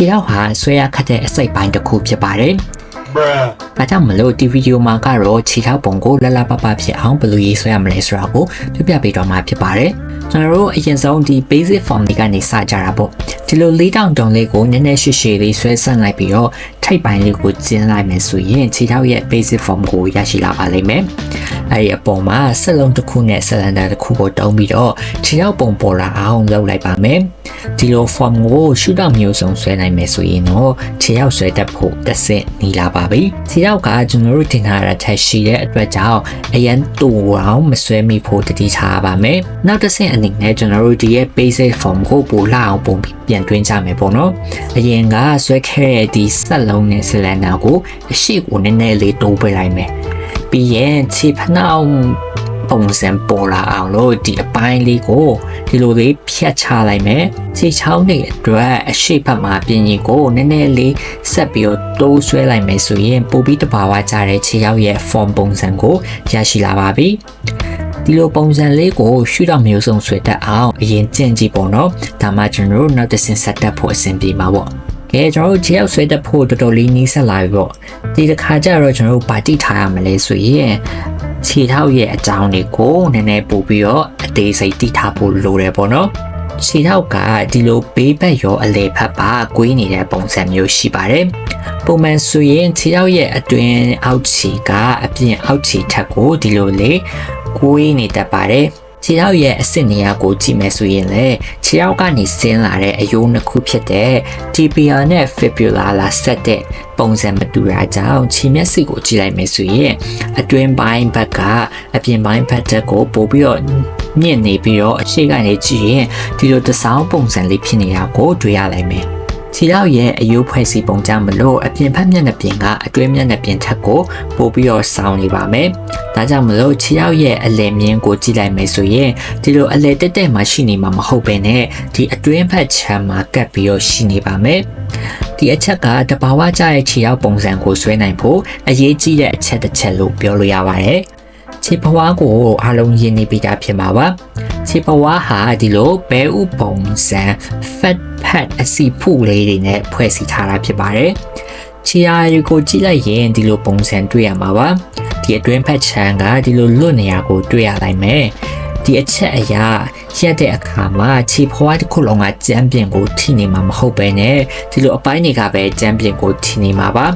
ခြေထောက်ဟာဆွဲရခတ်တဲ့အစိတ်ပိုင်းတစ်ခုဖြစ်ပါတယ်။ဒါကြောင့်မလို့ဒီဗီဒီယိုမှာကတော့ခြေထောက်ပုံကိုလလပပဖြစ်အောင်ဘယ်လိုရေးဆွဲရမလဲဆိုတာကိုပြပြပေးတော့မှာဖြစ်ပါတယ်။ကျွန်တော်တို့အရင်ဆုံးဒီ basic form တွေကနေစကြတာပေါ့။ဒီလို၄တောင်တုံလေးကိုနည်းနည်းရှည်ရှည်လေးဆွဲဆန့်လိုက်ပြီးတော့ထိပ်ပိုင်းလေးကိုကျင်းလိုက်မယ်ဆိုရင်ခြေထောက်ရဲ့ basic form ကိုရရှိလာပါလိမ့်မယ်။အဲဒီအပေါ်မှာစက်လုံးတစ်ခုနဲ့ဆလန်ဒါတစ်ခုကိုတုံးပြီးတော့ခြေထောက်ပုံပေါ်လာအောင်လုပ်လိုက်ပါမယ်။ဒီလို form ကိုရှုထောင့်မျိုးစုံဆွဲနိုင်မယ်ဆိုရင်တော့ခြေထောက်ဆွဲတတ်ဖို့တစ်ဆင့်နီးလာပါပြီ။ခြေထောက်ကကျွန်တော်တို့တင်ထားတာထက်ရှိတဲ့အတွက်ကြောင့်အရန်တူအောင်မဆွဲမိဖို့တတိထားပါမယ်။နောက်တစ်ဆင့်အနေနဲ့ကျွန်တော်တို့ဒီရဲ့ basic form ကိုပို့လာအောင်ပုံပြန်တွင်းကြမယ်ပေါ့နော်။အရင်ကဆွဲခဲ့တဲ့ဒီစက်လုံးနဲ့ဆလန်ဒါကိုအရှိကိုနည်းနည်းလေးတိုးပေးလိုက်မယ်။ပြီးရင်ခြေဖနှောင်းပုံစံပေါ်လာအောင်လို့ဒီအပိုင်းလေးကိုဒီလိုလေးဖြတ်ချလိုက်မယ်ခြေချောင်းတွေအတွက်အရှိတ်ဘက်မှာပြင်ရင်ကိုနည်းနည်းလေးဆက်ပြီးတော့တိုးဆွဲလိုက်မယ်ဆိုရင်ပိုပြီးတဘာဝကျတဲ့ခြေရောက်ရဲ့ form ပုံစံကိုရရှိလာပါပြီဒီလိုပုံစံလေးကိုရှုထောင့်မျိုးစုံဆွဲတတ်အောင်အရင်ကျင့်ကြည့်ပေါ့နော်ဒါမှကျွန်တော်တို့နောက်တစ်ဆင့်ဆက်တက်ဖို့အဆင်ပြေမှာပေါ့ကဲကျွန်တော်တို့ခြေရောက်ဆွဲတတ်ဖို့တော်တော်လေးနီးစပ်လာပြီပေါ့ဒီတစ်ခါကျတော့ကျွန်တော်တို့ဗာတိထားရမလဲဆိုရင်ခြေထောက်ရဲ့အကြောင်းတွေကိုနည်းနည်းပို့ပြီးတော့အသေးစိတ်တိထားဖို့လိုတယ်ပေါ့နော်ခြေထောက်ကဒီလိုဘေးဘက်ရောအလေဘက်ပါကွေးနေတဲ့ပုံစံမျိုးရှိပါတယ်ပုံမှန်ဆိုရင်ခြေထောက်ရဲ့အတွင်းအောက်ခြေကအပြင်အောက်ခြေထက်ကိုဒီလိုလေကွေးနေတတ်ပါတယ်ခြေထောက်ရဲ့အဆင့်နေရာကိုကြည့်မယ်ဆိုရင်လေခြေထောက်ကနေဆင်းလာတဲ့အယိုးနှစ်ခုဖြစ်တဲ့ tibia နဲ့ fibula လာဆက်တဲ့ပုံစံမတူတာကြောင့်ခြေမျက်စိကိုကြည့်လိုက်မယ်ဆိုရင်အတွင်းပိုင်းဘက်ကအပြင်ပိုင်းဘက်တက်ကိုပို့ပြီးတော့မြင့်နေပြီးတော့အရှိကနေကြည့်ရင်ဒီလိုတစောင်းပုံစံလေးဖြစ်နေတာကိုတွေ့ရနိုင်မယ်ခြေထောက်ရဲ့အယိုးဖွဲ့စည်းပုံကြောင့်မလို့အပြင်ဘက်မျက်နှာပြင်ကအတွင်းမျက်နှာပြင်ထက်ကိုပို့ပြီးတော့ဆောင်းနေပါမယ်။ဒါကြောင့်မလို့ခြေထောက်ရဲ့အလယ်မြင်းကိုကြည့်လိုက်မယ်ဆိုရင်ဒီလိုအလယ်တက်တက်မှရှိနေမှာမဟုတ်ဘဲနဲ့ဒီအတွင်းဘက်ခြမ်းမှာကပ်ပြီးတော့ရှိနေပါမယ်။ဒီအချက်ကတဘာဝကျတဲ့ခြေထောက်ပုံစံကိုဆွဲနိုင်ဖို့အရေးကြီးတဲ့အချက်တစ်ချက်လို့ပြောလို့ရပါတယ်။ခြေဘဝကိုအားလုံးရင်းနေပြီးသားဖြစ်မှာပါခြေဘဝဟာဒီလိုဘဲဥပုံစံ fat pad အစီဖုလေးတွေနဲ့ဖွဲ့စည်းထားတာဖြစ်ပါတယ်ခြေအားကိုကြည့်လိုက်ရင်ဒီလိုပုံစံတွေ့ရမှာပါဒီအတွင်းဖက်ချမ်းကဒီလိုလွတ်နေရကိုတွေ့ရနိုင်မယ်ဒီအချက်အရာရက်တဲ့အခါမှာခြေဘဝတစ်ခုလုံးကကြမ်းပြင်ကိုထိနေမှာမဟုတ်ပဲနဲ့ဒီလိုအပိုင်းတွေကပဲကြမ်းပြင်ကိုထိနေမှာပါ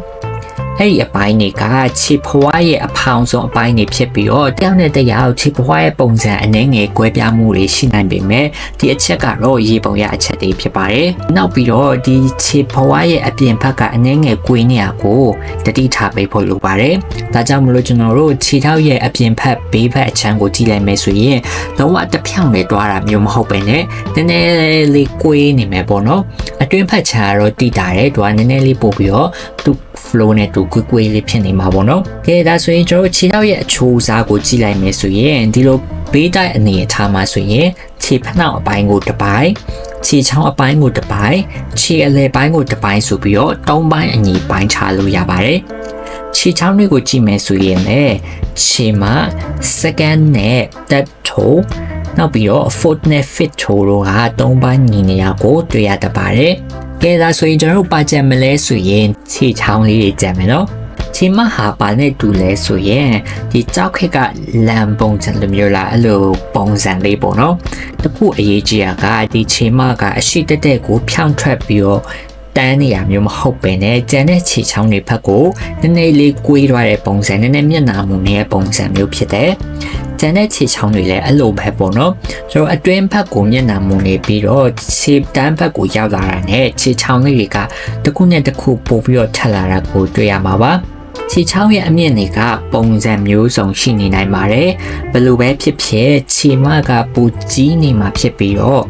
အဲ့ဒီအပိုင်းတွေကခြေဖွားရဲ့အဖောင်ဆုံးအပိုင်းတွေဖြစ်ပြီးတော့တယောက်နဲ့တယောက်ခြေဖွားရဲ့ပုံစံအနည်းငယ်ကွဲပြားမှုတွေရှိနိုင်ပေမဲ့ဒီအချက်ကတော့ရေပုံရအချက်တွေဖြစ်ပါတယ်။နောက်ပြီးတော့ဒီခြေဖွားရဲ့အပြင်ဘက်ကအနည်းငယ်ကွေးနေတာကိုတတိထားပေးဖို့လိုပါတယ်။ဒါကြောင့်မလို့ကျွန်တော်တို့ခြေထောက်ရဲ့အပြင်ဘက်ဘေးဘက်အချမ်းကိုကြည့်လိုက်မယ်ဆိုရင်လုံးဝတစ်ဖြောင်းနဲ့တွားတာမျိုးမဟုတ်ပဲနဲ့နည်းနည်းလေးကွေးနေမယ်ပေါ့နော်။အတွင်းဘက်ချမ်းကတော့တိတာတယ်တွားနည်းနည်းလေးပို့ပြီးတော့သူ flow နဲ့တူကွေးလေးဖြစ်နေမှာပေါ့နော်။ကဲဒါဆိုရင်ကျွန်တော်ခြေထောက်ရဲ့အချိုးအစားကိုကြည့်လိုက်မယ်ဆိုရင်ဒီလိုဘေးတိုက်အနေအထားမှာဆိုရင်ခြေဖနှောက်အပိုင်းကိုတစ်ပိုင်းခြေချောင်းအပိုင်းကိုတစ်ပိုင်းခြေအလယ်ပိုင်းကိုတစ်ပိုင်းဆိုပြီးတော့၃ပိုင်းအညီပိုင်းခြားလို့ရပါတယ်။ခြေချောင်းတွေကိုကြည့်မယ်ဆိုရင်လည်းခြေမှာ second နဲ့ third toe နောက်ပြီးတော့ fourth နဲ့ fifth toe တို့က၃ပိုင်းညီနေရကိုတွေ့ရတတ်ပါတယ်။ကဲဒါဆိုရင်ကျွန်တော်တို့ပါကြံမလဲဆိုရင်ခြေချောင်းလေးတွေကြံမယ်နော်ခြေမဟာပါနဲ့တူလဲဆိုရင်ဒီကြောက်ခက်ကလမ်းပုံစံလိုမျိုးလားအဲ့လိုပုံစံလေးပေါ့နော်တခုအရေးကြီးတာကဒီခြေမကအရှိတက်တက်ကိုဖြောင်းထွက်ပြီးတော့တန်းနေရမျိုးမဟုတ်ပဲနဲ့ကျန်တဲ့ခြေချောင်းတွေဘက်ကိုနည်းနည်းလေးကွေးသွားတဲ့ပုံစံနည်းနည်းမျက်နှာမူနေတဲ့ပုံစံမျိုးဖြစ်တယ်ကျန်တဲ့ခြေချောင်းတွေလည်းအဲ့လိုပဲပေါ့နော်ကျွန်တော်အတွင်းဘက်ကိုမျက်နှာမူနေပြီးတော့ခြေတန်းဘက်ကိုရောက်လာတာနဲ့ခြေချောင်းလေးတွေကတစ်ခုနဲ့တစ်ခုပို့ပြီးတော့ထပ်လာတာကိုတွေ့ရမှာပါခြေချောင်းရဲ့အမြင့်တွေကပုံစံမျိုးစုံရှိနေနိုင်ပါတယ်ဘယ်လိုပဲဖြစ်ဖြစ်ခြေမကပူကြီးနေမှာဖြစ်ပြီးတော့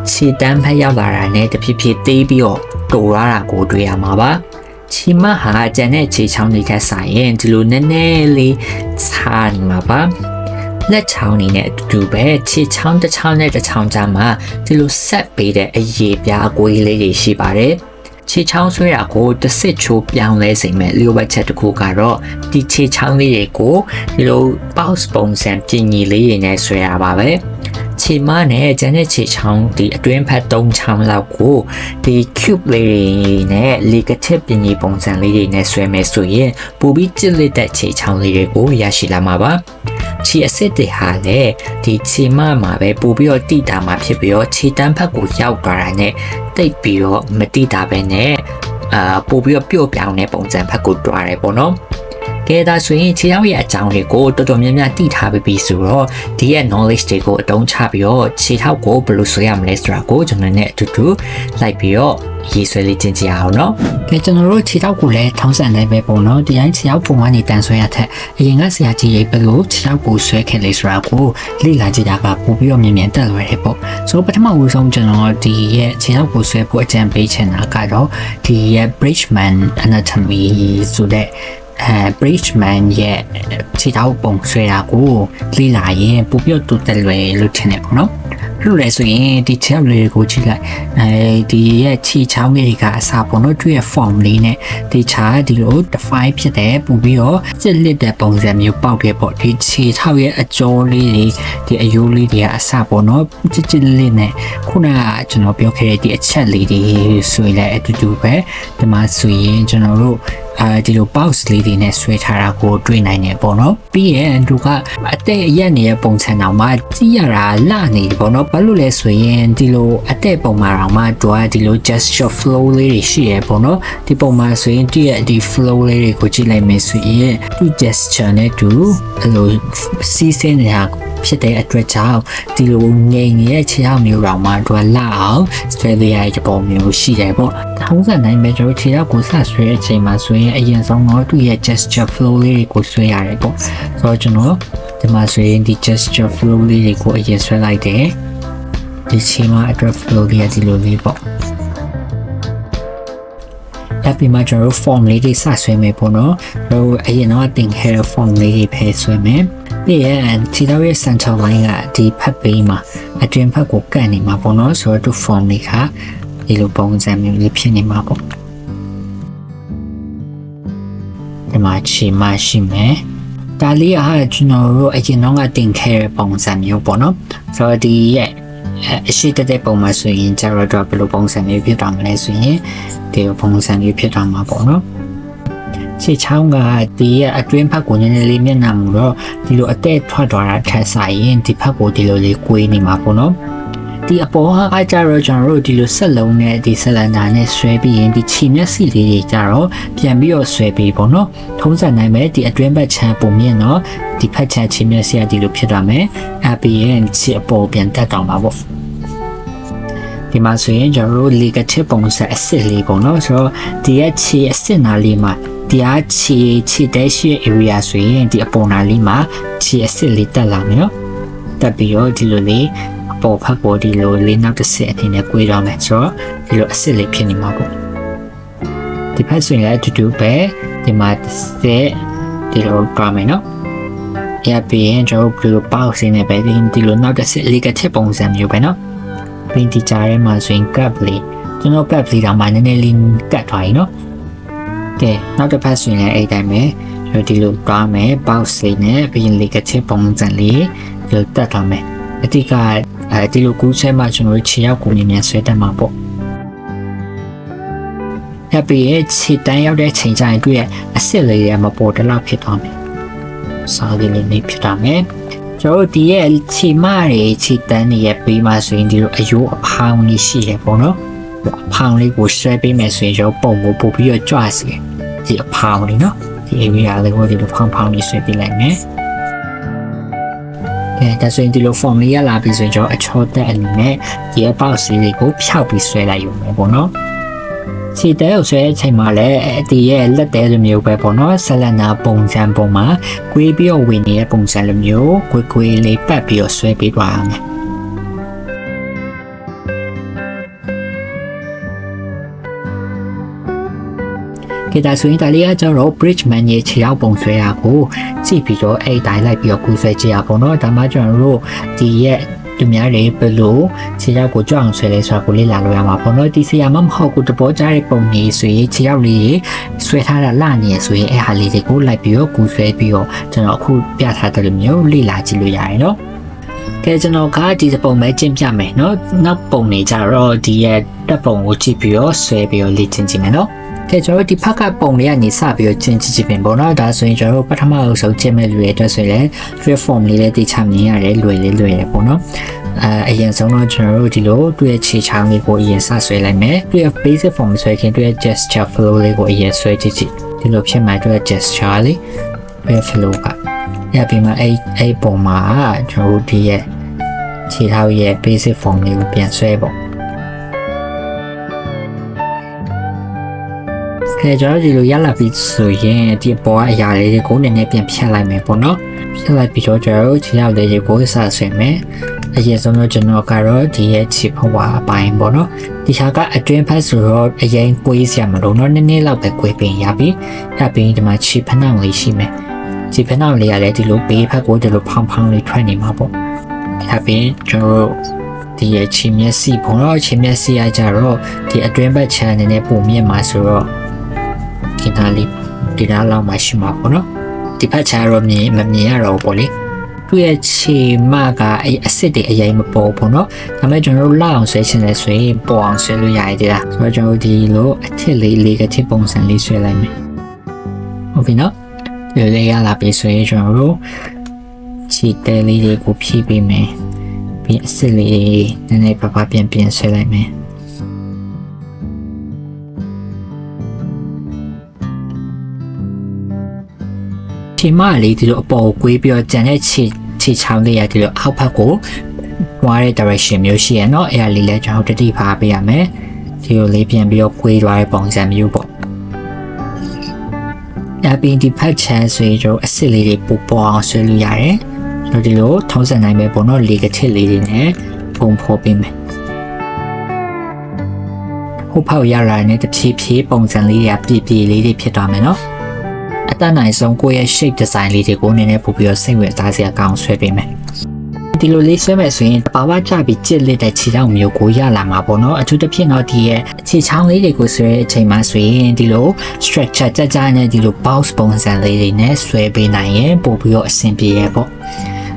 ခြေတန်းဖက်ရောက်လာတာနဲ့တဖြည်းဖြည်းသေးပြီးတော့တိုရတာကိုတွေ့ရမှာပါခြေမဟာကျန်တဲ့ခြေချောင်းတွေကဆိုင်ရင်ဒီလိုနည်းနည်းလေးခြားနေမှာပါလက်ချောင်းနေနဲ့အတူတူပဲခြေချောင်းတစ်ချောင်းနဲ့တစ်ချောင်းကြားမှာဒီလိုဆက်ပေးတဲ့အရေပြားအကွေးလေးတွေရှိပါတယ်ခြေချောင်းဆွဲတာကိုတစ်စစ်ချိုးပြောင်းလဲစေမယ်လျှို့ဝှက်ချက်တစ်ခုကတော့ဒီခြေချောင်းလေးတွေကိုဒီလို pulse ပုံစံပြင်းကြီးလေးတွေနဲ့ဆွဲရပါပဲခြ ခြေမနဲ့ကျန်တဲ့ခြေချောင်းဒီအတွင်းဖက်3ချောင်းလောက်ကိုဒီ cube လေးတွေနဲ့လေကချက်ပင်ကြီးပုံစံလေးတွေနဲ့ဆွဲမယ်ဆိုရင်ပိုပြီးကျစ်လက်တဲ့ခြေချောင်းလေးတွေကိုရရှိလာမှာပါခြေအစစ်တွေဟာလည်းဒီခြေမမှာပဲပိုပြီးတော့တိတာမှာဖြစ်ပြီးတော့ခြေတန်းဖက်ကိုရောက်သွားတာနဲ့တိတ်ပြီးတော့မတိတာပဲနဲ့ပိုပြီးတော့ပြုတ်ပြောင်းတဲ့ပုံစံဖက်ကိုတွားတယ်ပေါ့နော်ကဲဒါဆိုရင်ခြေထောက်ရဲ့အကြောင်းတွေကိုတော်တော်များများသိထားပြီဆိုတော့ဒီရဲ့ knowledge တွေကိုအသုံးချပြီးတော့ခြေထောက်ကိုဘယ်လိုဆွဲရမလဲဆိုတာကိုကျွန်တော်နဲ့အတူတူလိုက်ပြီးတော့ရေးဆွဲလေးကျင့်ကြအောင်เนาะကဲကျွန်တော်တို့ခြေထောက်ကိုလည်းထောင်းဆန်လိုက်ပဲပေါ့နော်ဒီတိုင်းခြေထောက်ပုံကနေတန်ဆွဲရတဲ့အရင်ကဆရာကြီးရေးဘယ်လိုခြေထောက်ကိုဆွဲခဲ့လဲဆိုတာကိုလေ့လာကြည့်တာကပိုပြီးတော့မြင်တက်လွယ်တယ်ပေါ့ဆိုတော့ပထမဦးဆုံးကျွန်တော်ဒီရဲ့ခြေထောက်ကိုဆွဲဖို့အကြံပေးချင်တာကတော့ဒီရဲ့ Bridgman anatomy ဆိုတဲ့Bridgman ရဲ့ခြေထောက်ပုံဆွဲတာကိုလေ့လာရင်ပိုပြီးတော့တက်လွယ်လို့ထင်တယ်ပေါ့နော်လို့လဲဆိုရင်ဒီခြေထောက်လေးကိုကြည့်လိုက်ဒီရဲ့ခြေချောင်းလေးကအစားပေါ့နော်သူ့ရဲ့ form လေးနဲ့ဒီခြားဒီလို define ဖြစ်တယ်ပို့ပြီးတော့စစ်လက်တဲ့ပုံစံမျိုးပေါက်ခဲ့ပေါ့ဒီခြေထောက်ရဲ့အကျော်လေးတွေဒီအယိုးလေးတွေကအစားပေါ့နော်ချစ်လေးနဲ့ခုနကကျွန်တော်ပြောခဲ့တဲ့ဒီအချက်လေးတွေဆိုရင်လည်းအတူတူပဲဒီမှာဆိုရင်ကျွန်တော်တို့ဒီလို box လေးတွေနဲ့ဆွဲထားတာကိုတွေ့နိုင်တယ်ပေါ့နော်ပြီးရင်သူကအသက်အရက်နေတဲ့ပုံစံတောင်မှကြည့်ရတာလှနေတယ်ပေါ့နော်ဘာလို့လဲဆိုရင်ဒီလိုအသက်ပုံမှာတောင်မှသူကဒီလို gesture flow လေးတွေရှိရပေါ့နော်ဒီပုံမှာဆိုရင်သူရဲ့ဒီ flow လေးတွေကိုကြည့်လိုက်မယ်ဆိုရင်သူ gesture နဲ့သူအဲ့လိုစီးဆင်းနေတာဖြစ်တဲ့အတွက်ကြောင့်ဒီလိုငြိမ်နေတဲ့ခြေထောက်မျိုးတောင်မှသူကလှအောင်ဆွဲလေးရတဲ့ပုံမျိုးရှိတယ်ပေါ့ထောင်းစံနိုင်ပဲကျွန်တော်ခြေထောက်ကိုစဆွဲတဲ့အချိန်မှာဆိုရင်အရင်ဆုံးတော့သူ့ရဲ့ gesture flow လေးတွေကိုဆွဲရတယ်ပေါ့ဆိုတော့ကျွန်တော်ဒီမှာဆိုရင်ဒီ gesture flow လေးတွေကိုအရင်ဆွဲလိုက်တယ်ဒီခြေမှာအတွက် flow လေးကဒီလိုလေးပေါ့အဲ့ဒီမှာကျွန်တော် form လေးတွေစဆွဲမယ်ပေါ့နော်တော့အရင်တော့တင်ခဲ့တဲ့ form လေးတွေဖယ်ဆွဲမယ်ပြီးရင်ခြေထောက်ရဲ့ center line ကဒီဖက်ပေးမှာအတွင်ဖက်ကိုကန့်နေမှာပေါ့နော်ဆိုတော့ form လေးကဒီလိုပုံစံမျိုးလေးဖြစ်နေမှာပေါ့ဒီမှာခြေမရှိမယ်ဒါလေးကကျွန်တော်တို့အရင်တော့တင်ခဲ့တဲ့ပုံစံမျိုးပေါ့နော်ဆိုတော့ဒီရဲ့အရှိတဲ့ပုံမှာဆိုရင်ကျတော့ဘယ်လိုပုံစံမျိုးဖြစ်သွားမလဲဆိုရင်ဒီပုံစံမျိုးဖြစ်သွားမှာပေါ့နော်ခြေချောင်းကဒီရဲ့အတွင်းဖက်ကိုနည်းနည်းလေးမျက်နှာမူတော့ဒီလိုအသက်ထွက်သွားတာထက်ဆိုင်ရင်ဒီဖက်ကိုဒီလိုလေးကွေးနေမှာပေါ့နော်ဒီအပေါ်ဟာကြတော့ကျွန်တော်တို့ဒီလိုဆက်လုံးနဲ့ဒီဆလန်ဒါနဲ့ဆွဲပြီးရင်ဒီခြေမျက်စိလေးတွေကြတော့ပြန်ပြီးတော့ဆွဲပြီးပေါ့နော်ထုံးစံနိုင်မဲ့ဒီအတွင်းဘက်ချမ်းပုံမြင့်တော့ဒီဖက်ချမ်းခြေမျက်စိကဒီလိုဖြစ်သွားမယ်အပြီးရင်ခြေအပေါ်ပြန်တက်တောင်ပါပေါ့ဒီမှာဆိုရင်ကျွန်တော်တို့လေကချက်ပုံစံအစစ်လေးပေါ့နော်ဆိုတော့ဒီရဲ့ခြေအစစ်နာလေးမှာဒီအားခြေတဲ့ရှိ area ဆိုရင်ဒီအပေါ်နာလေးမှာခြေအစစ်လေးတက်လာမယ်နော်တက်ပြီးတော့ဒီလိုလေးအပေါ်ဖက်ပေါ်ဒီလိုလေးနောက်တစ်ဆက်အနေနဲ့꿰တော့မယ်ဆိုတော့ဒီလိုအစစ်လေးဖြစ်နေမှာပေါ့ဒီဖက်ဆိုရင်လည်းအတူတူပဲဒီမှာတစ်ဆက်ဒီလိုပါမယ်နော်ရပြီးရင်ကျွန်တော်တို့ဒီလိုပေါက်စင်းနေပဲဒီလိုနောက်တစ်ဆက်လေးကချက်ပုံစံမျိုးပဲနော်ပြီးဒီကြားထဲမှာဆိုရင် gap လေးကျွန်တော် gap လေးတော့မှနည်းနည်းလေးကတ်သွားရင်နော်ကဲနောက်တစ်ဖက်ဆိုရင်လည်းအဲ့တိုင်းပဲကျွန်တော်ဒီလိုတွားမယ် box လေးနဲ့ပြီးရင်လေးကချက်ပုံစံလေးဒီလိုတက်သွားမယ်အတိကဒီလိုကူးဆဲမှကျွန်တော်ခြေရောက်ကိုမြန်ဆွဲတတ်မှာပေါ့အဲ့ပြီးရဲ့ခြေတန်းရောက်တဲ့ချိန်ကျရင်တွေ့ရအစစ်လေးရမပေါ်တော့ဖြစ်သွားမယ်စားလေးလေးဖြစ်သွားမယ်ကျွန်တော်ဒီရဲ့ခြေမတွေခြေတန်းတွေရဲ့ပေးမှဆိုရင်ဒီလိုအယိုးအဖောင်းလေးရှိရပေါ့နော်အဖောင်းလေးကိုဆွဲပေးမယ်ဆိုရင်ကျွန်တော်ပုံကိုပို့ပြီးတော့ကြွစီဒီအဖောင်းလေးနော်ဒီ area လေးကိုဒီလိုဖောင်းလေးဆွဲပေးလိုက်မယ်ကဲဒါဆိုရင်ဒီလို form လေးရလာပြီဆိုရင်ကျွန်တော်အချောတက်အနေနဲ့ဒီအပေါက်စီလေးကိုဖြောက်ပြီးဆွဲလိုက်ရုံပဲပေါ့နော်ခြေတဲကိုဆွဲတဲ့အချိန်မှာလည်းဒီရဲ့လက်တဲလိုမျိုးပဲပေါ့နော်ဆလန်နာပုံစံပုံမှာကွေးပြီးတော့ဝင်နေတဲ့ပုံစံလိုမျိုးကွေးလေးပတ်ပြီးတော့ဆွဲပေးသွားအောင်ကဲဒါဆိုရင်ဒါလေးကကျတော့ Bridgman ရဲ့ခြေထောက်ပုံဆွဲတာကိုကြည့်ပြီးတော့အဲ့တိုင်းလိုက်ပြီးတော့ကူးဆွဲကြည့်ရပါတော့ဒါမှကျွန်တော်တို့ဒီရဲ့သူများတွေဘယ်လိုခြေထောက်ကိုကြွအောင်ဆွဲလဲဆိုတာကိုလေ့လာလို့ရမှာပေါ့နော်ဒီဆရာမမဟုတ်ဘူးတပေါ်ကြားတဲ့ပုံကြီးဆိုရင်ခြေထောက်လေးဆွဲထားတာလှနေရဆိုရင်အဲ့ဟာလေးတွေကိုလိုက်ပြီးတော့ကူးဆွဲပြီးတော့ကျွန်တော်အခုပြထားတဲ့လိုမျိုးလေ့လာကြည့်လို့ရတယ်နော် ကဲကျွန်တော်ကဒီပုံပဲကျင့်ပြမယ်เนาะနောက်ပုံနေကြတော့ဒီရဲ့တက်ပုံကိုကြည့်ပြီးတော့ဆွဲပြီးတော့လေ့ကျင့်ကြည့်မယ်เนาะကဲကျွန်တော်ဒီဖက်ကပုံလေးကနေစပြီးတော့ကျင့်ကြည့်ကြည့်ပြင်ပေါ့เนาะဒါဆိုရင်ကျွန်တော်ပထမအဆုံးကျင့်မဲ့လူရဲ့အတွက်ဆိုရင် tree form လေးလည်းတိကျမြင်ရတယ်လွယ်ရပေါ့เนาะအရင်ဆုံးတော့ကျွန်တော်တို့ဒီလိုတွေ့ရချေချောင်းလေးကိုအရင်စဆွဲလိုက်မယ်တွေ့ရ basic form ဆွဲခင်တွေ့ရ gesture flow လေးကိုအရင်ဆွဲကြည့်ကြည့်ဒီလိုဖြစ်မှတွေ့ရ gesture လေးတွေ့ရ flow ကရပြီးမှအဲ့ပုံမှာကျွန်တော်တို့ဒီရဲ့ခြေထောက်ရဲ့ basic form လေးကိုပြန်ဆွဲပေါ့ခဲကျွန်တော်ဒီလိုရလာပြီဆိုရင်ဒီပေါ်ကအရာလေးတွေကိုနည်းနည်းပြန်ဖြတ်လိုက်မယ်ပေါ့နော်ဖြတ်လိုက်ပြီးတော့ကျွန်တော်ခြေထောက်လေးကိုစဆွဲမယ်အရင်ဆုံးတော့ကျွန်တော်ကတော့ဒီရဲ့ခြေဖဝါအပိုင်းပေါ့နော်ဒီဟာကအတွင်းဖက်ဆိုတော့အရင်ကွေးစရာမလိုတော့နည်းနည်းလောက်ပဲကွေးပင်ရပြီဒီမှာခြေဖနှောင်လေးရှိမယ်ခြေဖနှောင်လေးကလည်းဒီလိုဘေးဖက်ကိုဒီလိုဖောင်းလေးထွက်နေမှာပေါ့ကျွန်တော်ဒီရဲ့ခြေမျက်စိပေါ့နော်ခြေမျက်စိကကြတော့ဒီအတွင်းဘက်ခြမ်းနည်းနည်းပုံမြင့်မှာဆိုတော့ဒီနားလေးဒီနားလောက်မှရှိမှာပေါ့နော်ဒီဘက်ခြမ်းတော့မမြင်ရတော့ပေါ့လေသူ့ရဲ့ခြေမကအဲ့အစ်စ်တွေအရင်မပေါ်ပေါ့နော်ဒါပေမဲ့ကျွန်တော်တို့လောက်အောင်ဆွဲချင်တယ်ဆိုရင်ပေါ်အောင်ဆွဲလို့ရရည်လားဆိုတော့ကျွန်တော်ဒီလိုအထစ်လေးကထစ်ပုံစံလေးဆွဲလိုက်မယ်ဟုတ်ပြီနော်ဒီလေးရလာပြီဆိုရင်ကျွန်တော်တို့ခြေတဲလေးတွေကိုဖြည့်ပေးမယ်ပြီးအစ်စ်လေးနည်းနည်းပါပြန်ဆွဲလိုက်မယ်ခြေမလေးဒီလိုအပေါ်ကွေးပြီးတော့ကျန်တဲ့ခြေချောင်းလေးရဒီလိုအောက်ဘက်ကိုဝါးတဲ့ direction မျိုးရှိရเนาะအဲ့ဒါလေးလည်းကျွန်တော်တတိထားပေးရမယ်ဒီလိုလေးပြန်ပြီးတော့ကွေးသွားတဲ့ပုံစံမျိုးပေါ့အပြင်ဒီဖက်ချမ်းဆိုရင်ကျွန်တော်အစ်စ်လေးတွေပူပေါ်အောင်ဆွဲလို့ရတယ်ကျွန်တော်ဒီလိုထုံးစံနိုင်ပဲပေါ့နော်လေကထစ်လေးတွေနဲ့ပုံဖော်ပေးမယ်ဟုတ်ဖောက်ရလာတဲ့တဖြည်းဖြည်းပုံစံလေးတွေကပြည့်လေးတွေဖြစ်သွားမယ်နော်အတန်းနိုင်ဆုံးကိုယ့်ရဲ့ shape design လေးတွေကိုနည်းနည်းပို့ပြီးတော့စိတ်ဝင်စားစရာကောင်းဆွဲပေးမယ်ဒီလိုလေးဆွဲမယ်ဆိုရင်ပါဝါချပြီးကြစ်လက်တဲ့ခြေထောက်မျိုးကိုရလာမှာပေါ့နော်အထူးသဖြင့်တော့ဒီရဲ့ခြေချောင်းလေးတွေကိုဆွဲတဲ့အချိန်မှာဆိုရင်ဒီလို structure ကြနဲ့ဒီလို bounce ပုံစံလေးတွေနဲ့ဆွဲပေးနိုင်ရင်ပို့ပြီးတော့အဆင်ပြေရပေါ့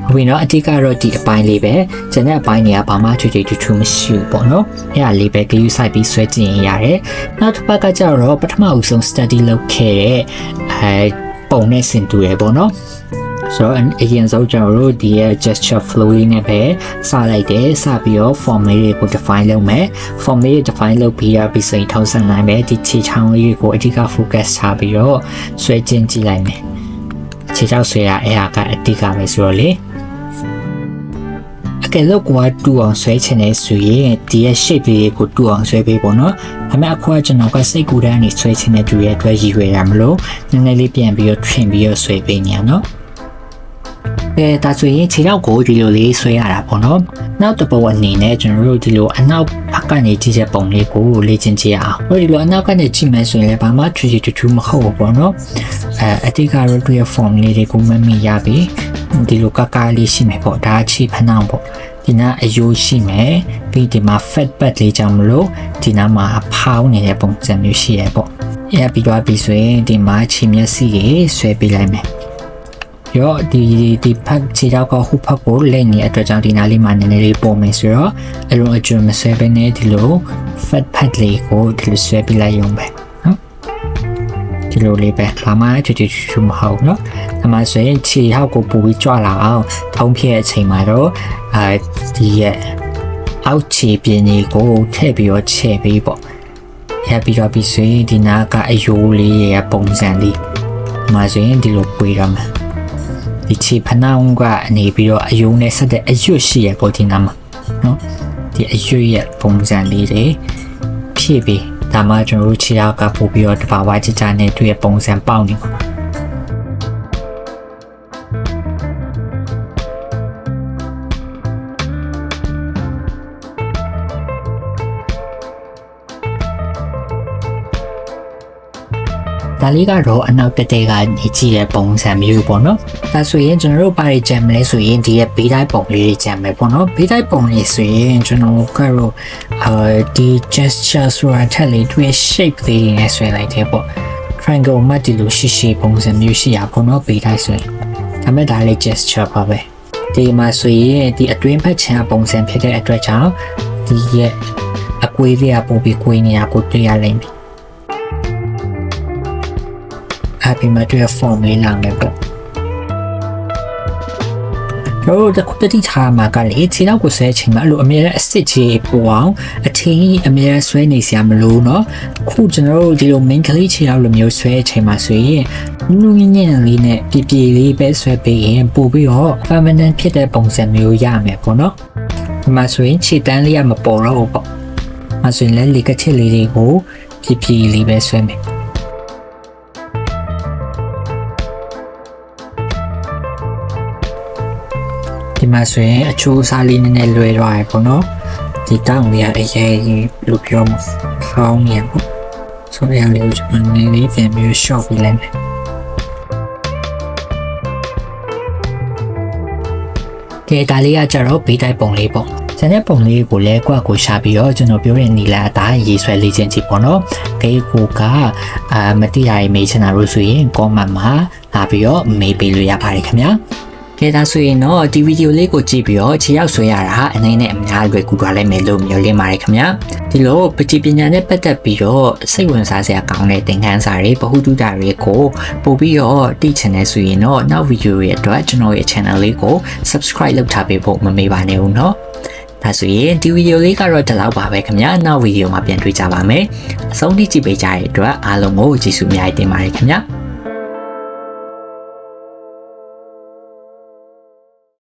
ဟုတ်ပြီနော်အတိကတော့ဒီအပိုင်းလေးပဲကျန်တဲ့အပိုင်းတွေကဘာမှချွတ်ချွတ်မရှိဘူးပေါ့နော်အဲ့ဒါလေးပဲဂရုစိုက်ပြီးဆွဲကြည့်ရင်ရတယ်နောက်တစ်ပတ်ကကျတော့ပထမအဆုံး study လုပ်ခဲ့တဲ့ပုံနဲ့ဆင်တူရပေါ့နော်ဆိုတော့အရင်ဆုံးကျွန်တော်တို့ဒီရဲ့ gesture flow လေးနဲ့ပဲစလိုက်တယ်စပြီးတော့ form လေးတွေကို define လုပ်မယ် form လေး define လုပ်ပြီးရပြီးဆိုရင်ထောက်ဆံနိုင်မယ်ဒီခြေချောင်းလေးကိုအဓိက focus ထားပြီးတော့ဆွဲကျင်းကြည့်လိုက်မယ်ခြေချောက်ဆွဲရအဲ့ဟာကအဓိကပဲဆိုတော့လေအကယ်လို့ကိုကတူအောင်ဆွဲချင်နေဆိုရင်ဒီရဲ့ shape လေးကိုတူအောင်ဆွဲပေးပေါ့နော်ဒါပေမဲ့အခုကကျွန်တော်ကစိတ်ကူးတန်းနေဆွဲချင်တဲ့တူရဲ့အတွက်ရည်ရွယ်ရမလို့နည်းနည်းလေးပြန်ပြီးတော့ trim ပြီးတော့ဆွဲပေးနေရနော်ဒါဆိုရင်ခြေထောက်ကိုဒီလိုလေးဆွဲရတာပေါ့နော်နောက်တစ်ပုံအနေနဲ့ကျွန်တော်တို့ဒီလိုအနောက်ဘက်ကနေကြည့်တဲ့ပုံလေးကိုလေ့ကျင့်ကြည့်အောင်ဒီလိုအနောက်ကနေကြည့်မယ်ဆိုရင်ဘာမှထူးမဟုတ်ဘူးပေါ့နော်အတိတ်ကတော့သူရဲ့ form လေးတွေကိုမမိရပြီဒီလိုကားလေးရှိမယ်ပေါ့ဒါခြေဖနှောင်းပေါ့ဒီနားအယိုးရှိမယ်ပြီးဒီမှာ fat pad လေးကြောင့်မလို့ဒီနားမှာဖောင်းနေတဲ့ပုံစံမျိုးရှိရပေါ့ပြီးတော့ပြီးဆိုရင်ဒီမှာခြေမျက်စိတွေဆွဲပေးလိုက်မယ်ရောဒီဖက်ခြေထောက်ကဟိုဖက်ကိုလက်နေအတွက်ကြောင့်ဒီနားလေးမှာနည်းနည်းလေးပုံမယ်ဆိုတော့အလုံးအကျွမ်းမဆွဲဘဲနဲ့ဒီလို fat pad လေးကိုဒီလိုဆွဲပေးလိုက်ရုံပဲနော်ဒီလိုလေးပဲဘာမှချူမဟုတ်နော်ဒါမှဆိုရင်ခြေထောက်ကိုပူပြီးကြွလာအောင်ထုံးဖြစ်တဲ့အချိန်မှာတော့ဒီရဲ့အောက်ခြေပြင်းလေးကိုထည့်ပြီးတော့ချဲ့ပေးပေါ့ပြီးတော့ပြီးဆိုရင်ဒီနားကအယိုးလေးရဲ့ပုံစံလေးမှဆိုရင်ဒီလိုပွေရမှာဒီခြေဖနှောင်းကနေပြီးတော့အယုံနဲ့ဆက်တဲ့အရွတ်ရှိရပေါ့ဒီနားမှာနော်ဒီအရွတ်ရဲ့ပုံစံလေးတွေဖြည့်ပြီးဒါမှကျွန်တော်တို့ခြေထောက်ကပို့ပြီးတော့တဘာဝကြကြနဲ့သူ့ရဲ့ပုံစံပေါက်နေမှာဒါလေးကတော့အနောက်တက်ကနေကြည့်တဲ့ပုံစံမျိုးပေါ့နော်ဒါဆိုရင်ကျွန်တော်တို့ပါရီဂျမ်လဲဆိုရင်ဒီရဲ့ဘေးတိုင်းပုံလေးတွေဂျမ်ပဲပေါ့နော်ဘေးတိုင်းပုံလေးဆိုရင်ကျွန်တော်ကတော့ဒီ gesture ဆိုတာထက်လေးသူရဲ့ shape လေးတွေနဲ့ဆွဲလိုက်တယ်ပေါ့ triangle မှတ်ဒီလိုရှိပုံစံမျိုးရှိရပေါ့နော်ဘေးတိုင်းဆိုရင်ဒါမဲ့ဒါလေး gesture ပါပဲဒီ ဒီမှာဆိုရင်ဒီအတွင်းဘက်ခြမ်းပုံစံဖြစ်တဲ့အတွက်ကြောင့်ဒီရဲ့အကွေးလေးကပုံပြီးကွေးနေရကိုတွေ့ရလိမ့်မယ်အပြင်မှာတွေ့ form လေးလာမယ်ပေါ့တို့တခုတတိထားမှာကလေခြေနောက်ကိုဆွဲချိန်မှာအဲ့လိုအမြဲတမ်းအစ်စ်ကြီးပူအောင်အထင်းကြီးအမြဲဆွဲနေစရာမလိုเนาะခုကျွန်တော်တို့ဒီလို main ကလေးခြေနောက်လိုမျိုးဆွဲချိန်မှာဆိုရင်နူးနူးညံ့ညံ့လေးနဲ့ပြပြလေးပဲဆွဲပေးရင်ပို့ပြီးတော့ permanent ဖြစ်တဲ့ပုံစံမျိုးရမယ်ပေါ့เนาะဒီမှာဆိုရင်ခြေတန်းလေးကမပေါ်တော့ဘူးပေါ့အဲဆိုရင်လည်းလေကချစ်လေးတွေကိုပြပြလေးပဲဆွဲမယ်ဒီမှာဆိုရင်အချိုးအစားလေးနည်းနည်းလွယ်သွားရပေါ့နော်ဒီတောင်းလေးကအရေးလို့ပြောမှာခေါင်းရပေါ့ဆိုရလေးကိုကျွန်တော်နည်းနည်းပြန်ပြီး short ပေးလိုက်မယ်ကဲဒါလေးကကြတော့ဘေးတိုက်ပုံလေးပေါ့ကျန်တဲ့ပုံလေးကိုလည်းကွက်ကိုရှာပြီးတော့ကျွန်တော်ပြောတဲ့နီလာအသားရေးဆွဲလေးချင်းကြည့်ပေါ့နော်ဂိတ်ကိုကမတိရရေးမေးချင်တာလို့ဆိုရင် comment မှာလာပြီးတော့မေးပေးလို့ရပါတယ်ခင်ဗျာကဲဒါဆိုရင်တော့ဒီဗီဒီယိုလေးကိုကြည့်ပြီးတော့ခြေရောက်ဆွဲရတာအနေနဲ့အများလွယ်ကူသွားလိမ့်မယ်လို့မျှော်လင့်ပါတယ်ခင်ဗျာဒီလိုပဋိပညာနဲ့ပတ်သက်ပြီးတော့စိတ်ဝင်စားစရာကောင်းတဲ့သင်ခန်းစာတွေဗဟုသုတတွေကိုပို့ပြီးတော့သိချင်နေဆိုရင်တော့နောက်ဗီဒီယိုရဲ့အတွက်ကျွန်တော်ရဲ့ channel လေးကို subscribe လုပ်ထားပေးဖို့မမေ့ပါနဲ့ဦးเนาะဒါဆိုရင်ဒီဗီဒီယိုလေးကတော့ဒီလောက်ပါပဲခင်ဗျာနောက်ဗီဒီယိုမှာပြန်တွေ့ကြပါမယ်အဆုံးထိကြည့်ပေးကြတဲ့အတွက်အားလုံးကိုကျေးဇူးအများကြီးတင်ပါတယ်ခင်ဗျာ